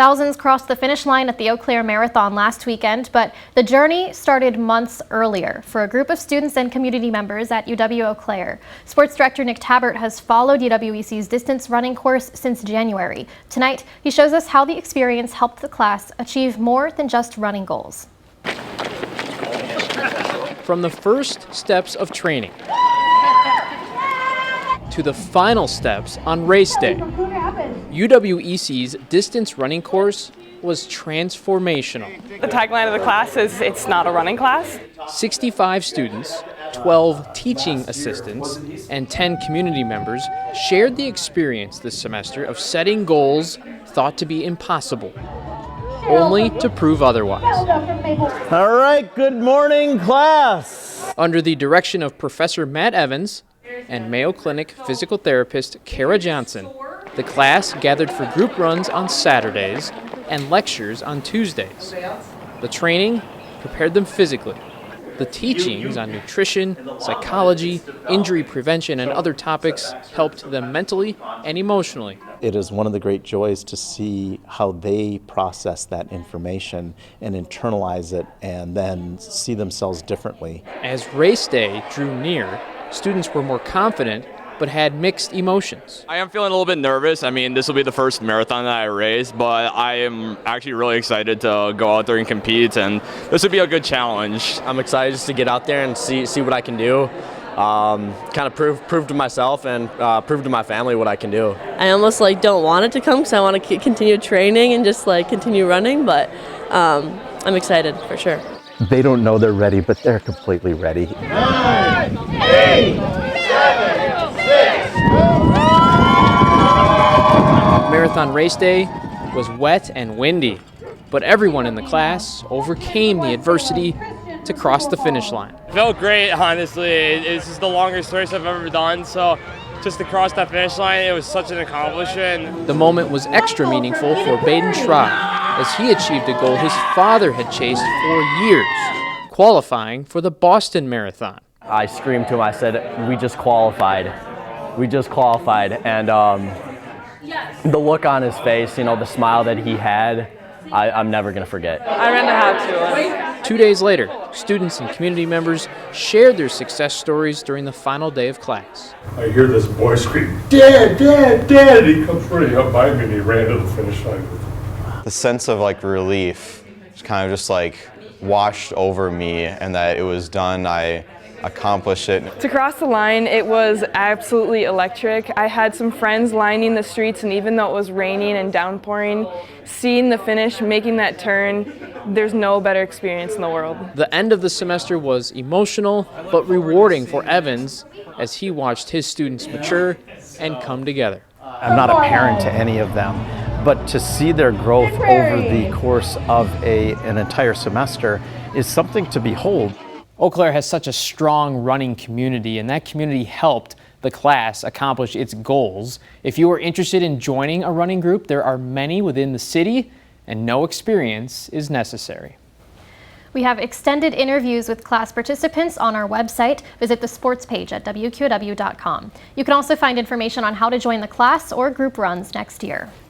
Thousands crossed the finish line at the Eau Claire Marathon last weekend, but the journey started months earlier for a group of students and community members at UW Eau Claire. Sports Director Nick Tabbert has followed UWEC's distance running course since January. Tonight, he shows us how the experience helped the class achieve more than just running goals. From the first steps of training to the final steps on race day, UWEC's distance running course was transformational. The tagline of the class is, "It's not a running class." 65 students, 12 teaching assistants, and 10 community members shared the experience this semester of setting goals thought to be impossible, only to prove otherwise. All right, good morning, class. Under the direction of Professor Matt Evans and Mayo Clinic physical therapist Kara Johnson, the class gathered for group runs on Saturdays and lectures on Tuesdays. The training prepared them physically. The teachings on nutrition, psychology, injury prevention, and other topics helped them mentally and emotionally. It is one of the great joys to see how they process that information and internalize it and then see themselves differently. As race day drew near, students were more confident but had mixed emotions. I am feeling a little bit nervous. I mean, this will be the first marathon that I race, but I am actually really excited to go out there and compete, and this would be a good challenge. I'm excited just to get out there and see what I can do, kind of prove to myself and prove to my family what I can do. I almost don't want it to come because I want to continue training and just continue running, but I'm excited for sure. They don't know they're ready, but they're completely ready. 9, 8, 7, 6. Marathon race day was wet and windy, but everyone in the class overcame the adversity to cross the finish line. It felt great, honestly. It's just the longest race I've ever done, so just to cross that finish line, it was such an accomplishment. The moment was extra meaningful for Baden Schraub, as he achieved a goal his father had chased for years, qualifying for the Boston Marathon. I screamed to him, I said, "We just qualified. We just qualified." And the look on his face, the smile that he had, I'm never going to forget. I ran the half 2 days later, students and community members shared their success stories during the final day of class. I hear this boy scream, "Dad, Dad, Dad!" And he comes running up by me and he ran to the finish line with me. The sense of relief kind of just washed over me, and that it was done. I accomplished it. To cross the line, it was absolutely electric. I had some friends lining the streets, and even though it was raining and downpouring, seeing the finish, making that turn, there's no better experience in the world. The end of the semester was emotional but rewarding for Evans as he watched his students mature and come together. I'm not a parent to any of them, but to see their growth over the course of an entire semester is something to behold. Eau Claire has such a strong running community, and that community helped the class accomplish its goals. If you are interested in joining a running group, there are many within the city, and no experience is necessary. We have extended interviews with class participants on our website. Visit the sports page at wqw.com. You can also find information on how to join the class or group runs next year.